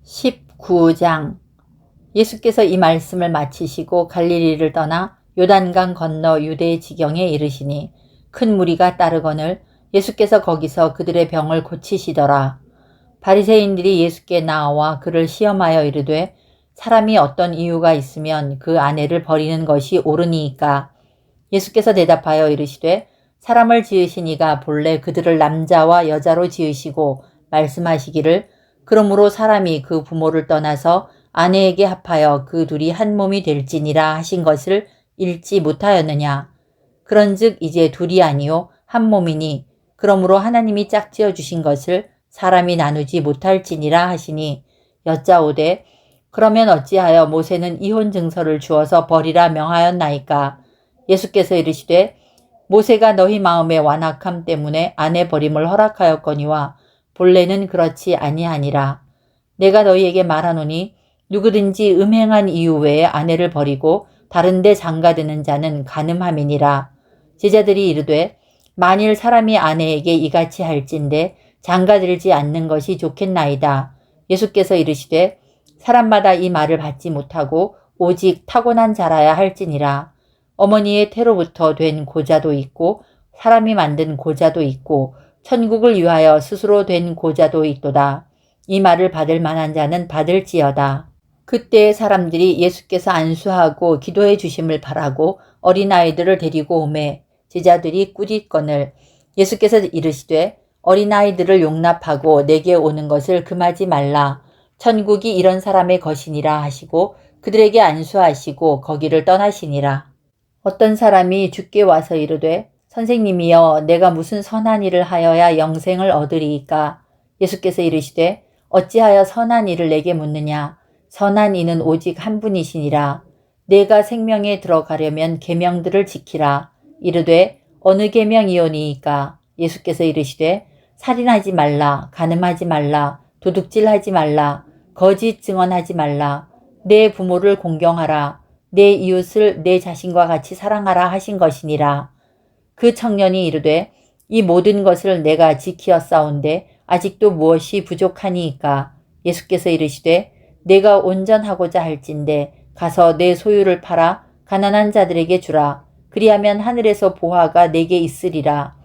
19장. 예수께서 이 말씀을 마치시고 갈릴리를 떠나 요단강 건너 유대 지경에 이르시니 큰 무리가 따르거늘 예수께서 거기서 그들의 병을 고치시더라. 바리새인들이 예수께 나와 그를 시험하여 이르되 사람이 어떤 이유가 있으면 그 아내를 버리는 것이 옳으니이까. 예수께서 대답하여 이르시되 사람을 지으신 이가 본래 그들을 남자와 여자로 지으시고 말씀하시기를 그러므로 사람이 그 부모를 떠나서 아내에게 합하여 그 둘이 한 몸이 될지니라 하신 것을 읽지 못하였느냐. 그런즉 이제 둘이 아니요 한 몸이니 그러므로 하나님이 짝지어 주신 것을 사람이 나누지 못할지니라 하시니 여짜오되 그러면 어찌하여 모세는 이혼 증서를 주어서 버리라 명하였나이까. 예수께서 이르시되 모세가 너희 마음의 완악함 때문에 아내 버림을 허락하였거니와 본래는 그렇지 아니하니라. 내가 너희에게 말하노니 누구든지 음행한 이유 외에 아내를 버리고 다른 데 장가드는 자는 간음함이니라. 제자들이 이르되 만일 사람이 아내에게 이같이 할진대 장가들지 않는 것이 좋겠나이다. 예수께서 이르시되 사람마다 이 말을 받지 못하고 오직 타고난 자라야 할지니라. 어머니의 태로부터 된 고자도 있고 사람이 만든 고자도 있고 천국을 위하여 스스로 된 고자도 있도다. 이 말을 받을 만한 자는 받을지어다. 그때 사람들이 예수께서 안수하고 기도해 주심을 바라고 어린아이들을 데리고 오매 제자들이 꾸짖거늘 예수께서 이르시되 어린아이들을 용납하고 내게 오는 것을 금하지 말라. 천국이 이런 사람의 것이니라 하시고 그들에게 안수하시고 거기를 떠나시니라. 어떤 사람이 주께 와서 이르되 선생님이여 내가 무슨 선한 일을 하여야 영생을 얻으리이까. 예수께서 이르시되 어찌하여 선한 일을 내게 묻느냐. 선한 이는 오직 한 분이시니라. 내가 생명에 들어가려면 계명들을 지키라. 이르되 어느 계명이오니이까. 예수께서 이르시되 살인하지 말라, 간음하지 말라, 도둑질하지 말라, 거짓 증언하지 말라, 내 부모를 공경하라, 내 이웃을 내 자신과 같이 사랑하라 하신 것이니라. 그 청년이 이르되 이 모든 것을 내가 지키었사온데 아직도 무엇이 부족하니이까. 예수께서 이르시되 내가 온전하고자 할진대 가서 내 소유를 팔아 가난한 자들에게 주라. 그리하면 하늘에서 보화가 내게 있으리라.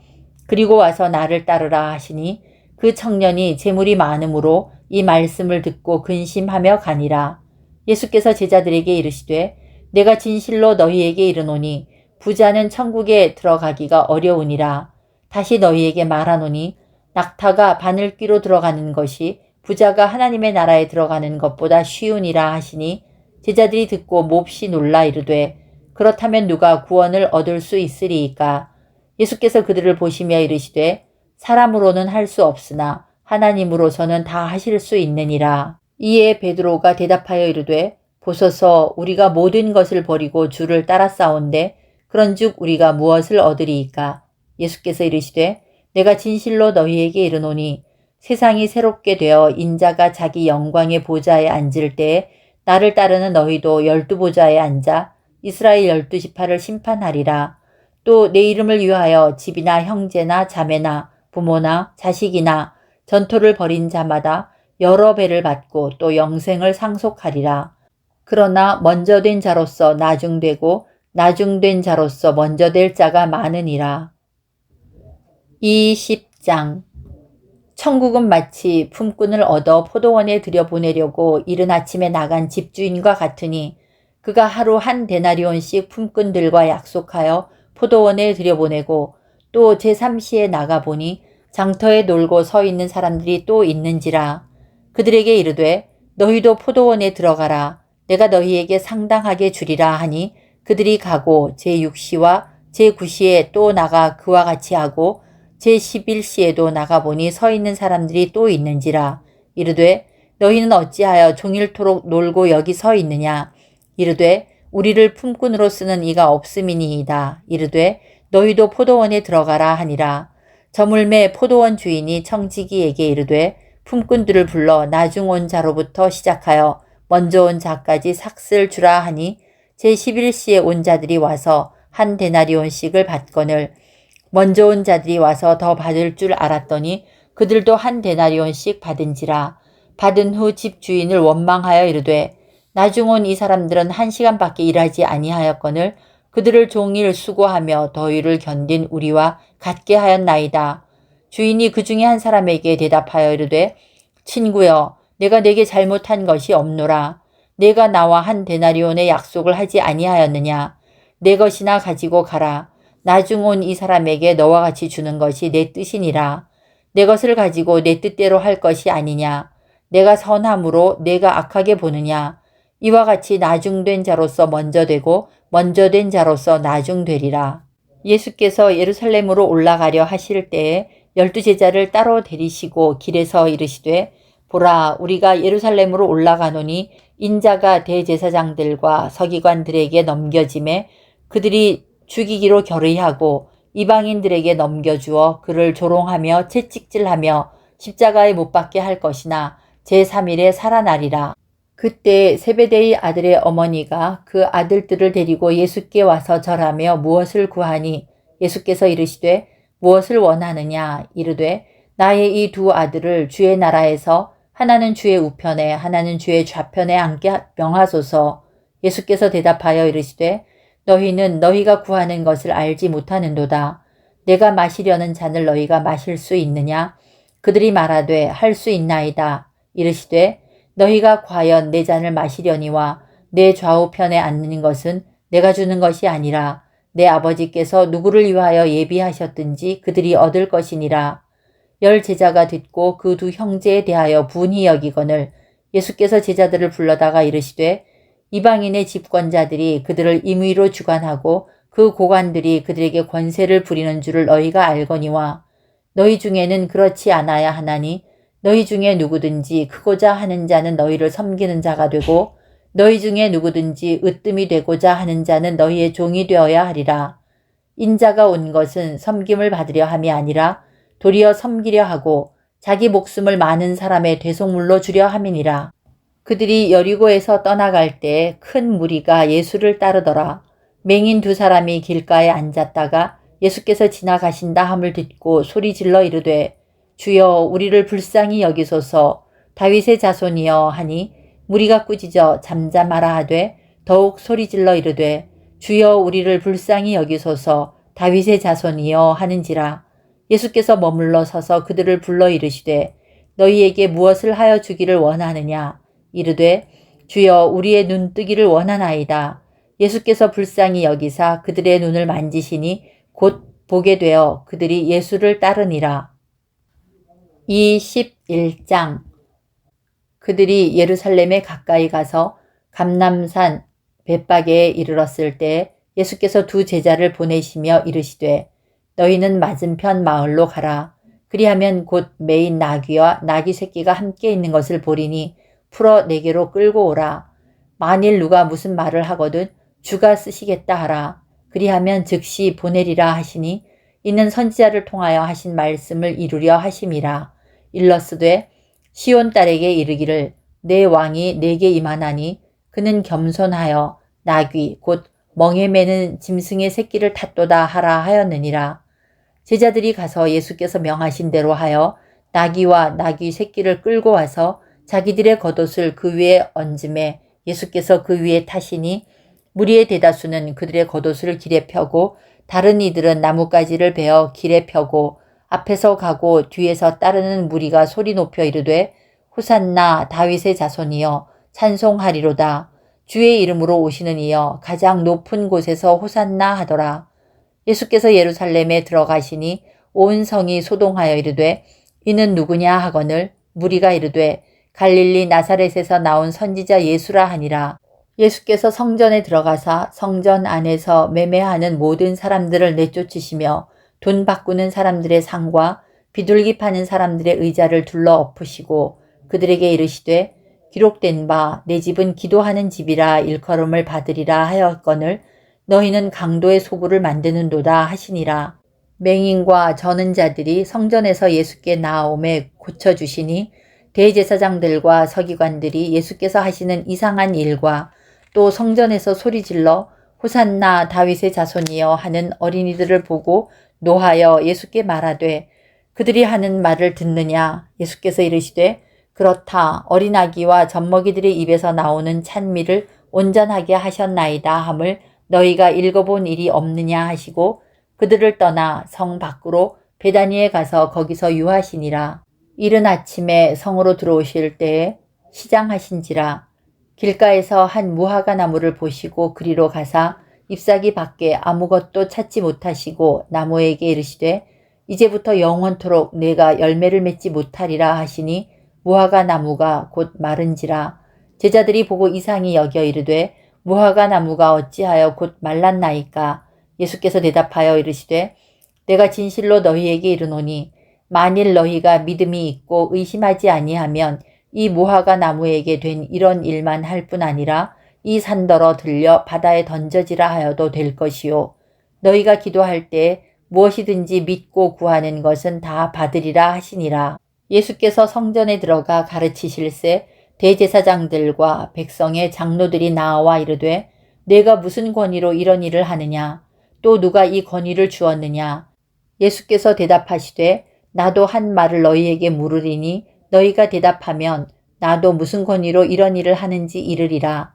그리고 와서 나를 따르라 하시니 그 청년이 재물이 많음으로 이 말씀을 듣고 근심하며 가니라. 예수께서 제자들에게 이르시되 내가 진실로 너희에게 이르노니 부자는 천국에 들어가기가 어려우니라. 다시 너희에게 말하노니 낙타가 바늘귀로 들어가는 것이 부자가 하나님의 나라에 들어가는 것보다 쉬우니라 하시니 제자들이 듣고 몹시 놀라 이르되 그렇다면 누가 구원을 얻을 수 있으리이까. 예수께서 그들을 보시며 이르시되 사람으로는 할 수 없으나 하나님으로서는 다 하실 수 있느니라. 이에 베드로가 대답하여 이르되 보소서 우리가 모든 것을 버리고 주를 따랐사온데 그런즉 우리가 무엇을 얻으리이까. 예수께서 이르시되 내가 진실로 너희에게 이르노니 세상이 새롭게 되어 인자가 자기 영광의 보좌에 앉을 때에 나를 따르는 너희도 12보좌에 앉아 이스라엘 12지파를 심판하리라. 또 내 이름을 위하여 집이나 형제나 자매나 부모나 자식이나 전토를 벌인 자마다 여러 배를 받고 또 영생을 상속하리라. 그러나 먼저 된 자로서 나중되고 나중된 자로서 먼저 될 자가 많으니라. 20장. 천국은 마치 품꾼을 얻어 포도원에 들여보내려고 이른 아침에 나간 집주인과 같으니 그가 하루 한 데나리온씩 품꾼들과 약속하여 포도원에 들여보내고 또 제3시에 나가보니 장터에 놀고 서 있는 사람들이 또 있는지라. 그들에게 이르되 너희도 포도원에 들어가라. 내가 너희에게 상당하게 주리라 하니 그들이 가고 제6시와 제9시에 또 나가 그와 같이 하고 제11시에도 나가보니 서 있는 사람들이 또 있는지라. 이르되 너희는 어찌하여 종일토록 놀고 여기 서 있느냐. 이르되 우리를 품꾼으로 쓰는 이가 없음이니이다. 이르되 너희도 포도원에 들어가라 하니라. 저물매 포도원 주인이 청지기에게 이르되 품꾼들을 불러 나중 온 자로부터 시작하여 먼저 온 자까지 삭슬 주라 하니 제11시에 온 자들이 와서 한 데나리온씩을 받거늘 먼저 온 자들이 와서 더 받을 줄 알았더니 그들도 한 데나리온씩 받은지라. 받은 후 집 주인을 원망하여 이르되 나중 온 이 사람들은 1시간밖에 일하지 아니하였거늘 그들을 종일 수고하며 더위를 견딘 우리와 같게 하였나이다. 주인이 그 중에 한 사람에게 대답하여 이르되 친구여 내가 네게 잘못한 것이 없노라. 내가 나와 한 데나리온의 약속을 하지 아니하였느냐. 내 것이나 가지고 가라. 나중 온 이 사람에게 너와 같이 주는 것이 내 뜻이니라. 내 것을 가지고 내 뜻대로 할 것이 아니냐. 내가 선함으로 내가 악하게 보느냐. 이와 같이 나중된 자로서 먼저 되고 먼저 된 자로서 나중되리라. 예수께서 예루살렘으로 올라가려 하실 때에 12제자를 따로 데리시고 길에서 이르시되 보라 우리가 예루살렘으로 올라가노니 인자가 대제사장들과 서기관들에게 넘겨짐에 그들이 죽이기로 결의하고 이방인들에게 넘겨주어 그를 조롱하며 채찍질하며 십자가에 못 박게 할 것이나 제3일에 살아나리라. 그때 세베대의 아들의 어머니가 그 아들들을 데리고 예수께 와서 절하며 무엇을 구하니 예수께서 이르시되 무엇을 원하느냐 이르되 나의 이 두 아들을 주의 나라에서 하나는 주의 우편에 하나는 주의 좌편에 앉게 명하소서. 예수께서 대답하여 이르시되 너희는 너희가 구하는 것을 알지 못하는도다. 내가 마시려는 잔을 너희가 마실 수 있느냐? 그들이 말하되 할 수 있나이다. 이르시되 너희가 과연 내 잔을 마시려니와 내 좌우편에 앉는 것은 내가 주는 것이 아니라 내 아버지께서 누구를 위하여 예비하셨든지 그들이 얻을 것이니라. 10 제자가 듣고 그 두 형제에 대하여 분히 여기거늘 예수께서 제자들을 불러다가 이르시되 이방인의 집권자들이 그들을 임의로 주관하고 그 고관들이 그들에게 권세를 부리는 줄을 너희가 알거니와 너희 중에는 그렇지 않아야 하나니 너희 중에 누구든지 크고자 하는 자는 너희를 섬기는 자가 되고 너희 중에 누구든지 으뜸이 되고자 하는 자는 너희의 종이 되어야 하리라. 인자가 온 것은 섬김을 받으려 함이 아니라 도리어 섬기려 하고 자기 목숨을 많은 사람의 대속물로 주려 함이니라. 그들이 여리고에서 떠나갈 때 큰 무리가 예수를 따르더라. 맹인 2 사람이 길가에 앉았다가 예수께서 지나가신다 함을 듣고 소리질러 이르되 주여 우리를 불쌍히 여기소서. 다윗의 자손이여 하니 무리가 꾸짖어 잠잠하라 하되 더욱 소리질러 이르되 주여 우리를 불쌍히 여기소서. 다윗의 자손이여 하는지라. 예수께서 머물러 서서 그들을 불러 이르시되 너희에게 무엇을 하여 주기를 원하느냐. 이르되 주여 우리의 눈 뜨기를 원하나이다. 예수께서 불쌍히 여기사 그들의 눈을 만지시니 곧 보게 되어 그들이 예수를 따르니라. 21장. 그들이 예루살렘에 가까이 가서 감람산 벳바게에 이르렀을 때 예수께서 2 제자를 보내시며 이르시되 너희는 맞은편 마을로 가라. 그리하면 곧 메인 나귀와 나귀 새끼가 함께 있는 것을 보리니 풀어 내게로 끌고 오라. 만일 누가 무슨 말을 하거든 주가 쓰시겠다 하라. 그리하면 즉시 보내리라 하시니 이는 선지자를 통하여 하신 말씀을 이루려 하심이라. 일러스되 시온 딸에게 이르기를 내 왕이 내게 임하나니 그는 겸손하여 나귀 곧 멍에 매는 짐승의 새끼를 탔도다 하라 하였느니라. 제자들이 가서 예수께서 명하신 대로 하여 나귀와 나귀 새끼를 끌고 와서 자기들의 겉옷을 그 위에 얹음에 예수께서 그 위에 타시니 무리의 대다수는 그들의 겉옷을 길에 펴고 다른 이들은 나뭇가지를 베어 길에 펴고 앞에서 가고 뒤에서 따르는 무리가 소리 높여 이르되 호산나 다윗의 자손이여 찬송하리로다. 주의 이름으로 오시는 이여 가장 높은 곳에서 호산나 하더라. 예수께서 예루살렘에 들어가시니 온 성이 소동하여 이르되 이는 누구냐 하거늘 무리가 이르되 갈릴리 나사렛에서 나온 선지자 예수라 하니라. 예수께서 성전에 들어가사 성전 안에서 매매하는 모든 사람들을 내쫓으시며 돈 바꾸는 사람들의 상과 비둘기 파는 사람들의 의자를 둘러 엎으시고 그들에게 이르시되 기록된 바 내 집은 기도하는 집이라 일컬음을 받으리라 하였거늘 너희는 강도의 소굴을 만드는도다 하시니라. 맹인과 저는 자들이 성전에서 예수께 나아오매 고쳐주시니 대제사장들과 서기관들이 예수께서 하시는 이상한 일과 또 성전에서 소리질러 호산나 다윗의 자손이여 하는 어린이들을 보고 노하여 예수께 말하되 그들이 하는 말을 듣느냐. 예수께서 이르시되 그렇다. 어린 아기와 젖먹이들의 입에서 나오는 찬미를 온전하게 하셨나이다 함을 너희가 읽어본 일이 없느냐 하시고 그들을 떠나 성 밖으로 베다니에 가서 거기서 유하시니라. 이른 아침에 성으로 들어오실 때에 시장하신지라. 길가에서 한 무화과 나무를 보시고 그리로 가사 잎사귀 밖에 아무것도 찾지 못하시고 나무에게 이르시되 이제부터 영원토록 내가 열매를 맺지 못하리라 하시니 무화과 나무가 곧 마른지라. 제자들이 보고 이상히 여겨 이르되 무화과 나무가 어찌하여 곧 말랐나이까. 예수께서 대답하여 이르시되 내가 진실로 너희에게 이르노니 만일 너희가 믿음이 있고 의심하지 아니하면 이 무화과 나무에게 된 이런 일만 할 뿐 아니라 이 산더러 들려 바다에 던져지라 하여도 될 것이요. 너희가 기도할 때 무엇이든지 믿고 구하는 것은 다 받으리라 하시니라. 예수께서 성전에 들어가 가르치실새 대제사장들과 백성의 장로들이 나와 이르되 내가 무슨 권위로 이런 일을 하느냐? 또 누가 이 권위를 주었느냐? 예수께서 대답하시되 나도 한 말을 너희에게 물으리니 너희가 대답하면 나도 무슨 권위로 이런 일을 하는지 이르리라.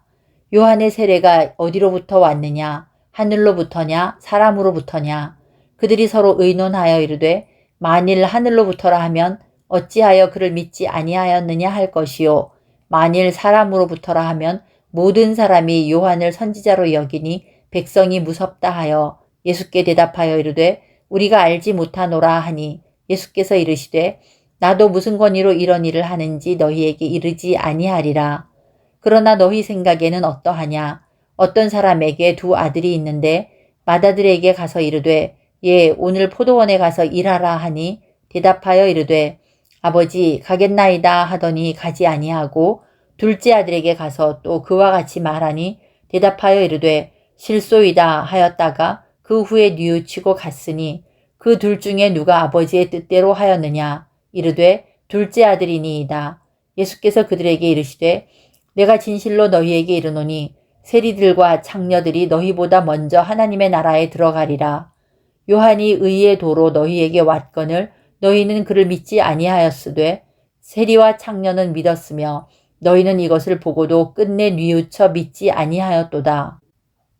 요한의 세례가 어디로부터 왔느냐? 하늘로부터냐? 사람으로부터냐? 그들이 서로 의논하여 이르되 만일 하늘로부터라 하면 어찌하여 그를 믿지 아니하였느냐 할 것이요. 만일 사람으로부터라 하면 모든 사람이 요한을 선지자로 여기니 백성이 무섭다 하여 예수께 대답하여 이르되 우리가 알지 못하노라 하니 예수께서 이르시되 나도 무슨 권위로 이런 일을 하는지 너희에게 이르지 아니하리라. 그러나 너희 생각에는 어떠하냐? 어떤 사람에게 두 아들이 있는데 맏아들에게 가서 이르되 예 오늘 포도원에 가서 일하라 하니 대답하여 이르되 아버지 가겠나이다 하더니 가지 아니하고 둘째 아들에게 가서 또 그와 같이 말하니 대답하여 이르되 실소이다 하였다가 그 후에 뉘우치고 갔으니 그 둘 중에 누가 아버지의 뜻대로 하였느냐? 이르되 둘째 아들이니이다. 예수께서 그들에게 이르시되 내가 진실로 너희에게 이르노니 세리들과 창녀들이 너희보다 먼저 하나님의 나라에 들어가리라. 요한이 의의 도로 너희에게 왔거늘 너희는 그를 믿지 아니하였으되 세리와 창녀는 믿었으며 너희는 이것을 보고도 끝내 뉘우쳐 믿지 아니하였도다.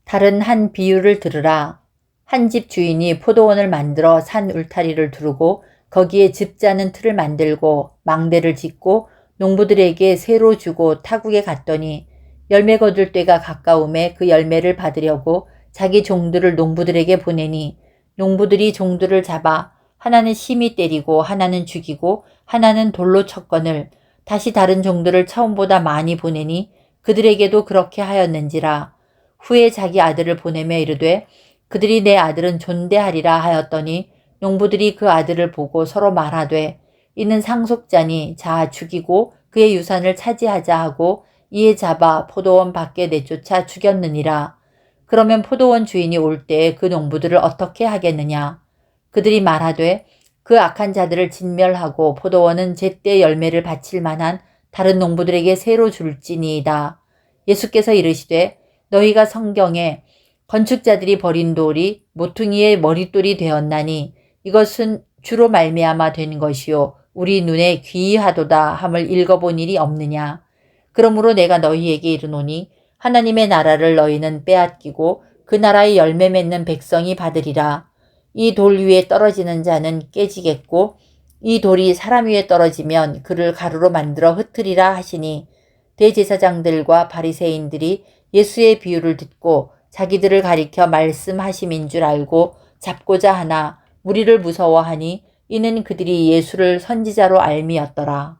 다른 한 비유를 들으라. 한 집 주인이 포도원을 만들어 산 울타리를 두르고 거기에 즙자는 틀을 만들고 망대를 짓고 농부들에게 새로 주고 타국에 갔더니 열매 거둘 때가 가까움에 그 열매를 받으려고 자기 종들을 농부들에게 보내니 농부들이 종들을 잡아 하나는 심히 때리고 하나는 죽이고 하나는 돌로 쳤거늘 다시 다른 종들을 처음보다 많이 보내니 그들에게도 그렇게 하였는지라. 후에 자기 아들을 보내며 이르되 그들이 내 아들은 존대하리라 하였더니 농부들이 그 아들을 보고 서로 말하되 이는 상속자니 자 죽이고 그의 유산을 차지하자 하고 이에 잡아 포도원 밖에 내쫓아 죽였느니라. 그러면 포도원 주인이 올 때에 그 농부들을 어떻게 하겠느냐? 그들이 말하되 그 악한 자들을 진멸하고 포도원은 제때 열매를 바칠 만한 다른 농부들에게 새로 줄지니이다. 예수께서 이르시되 너희가 성경에 건축자들이 버린 돌이 모퉁이의 머릿돌이 되었나니 이것은 주로 말미암아 된 것이요 우리 눈에 귀하도다 함을 읽어본 일이 없느냐. 그러므로 내가 너희에게 이르노니 하나님의 나라를 너희는 빼앗기고 그 나라의 열매 맺는 백성이 받으리라. 이 돌 위에 떨어지는 자는 깨지겠고 이 돌이 사람 위에 떨어지면 그를 가루로 만들어 흩으리라 하시니 대제사장들과 바리새인들이 예수의 비유를 듣고 자기들을 가리켜 말씀하심인 줄 알고 잡고자 하나 무리를 무서워하니 이는 그들이 예수를 선지자로 알미었더라.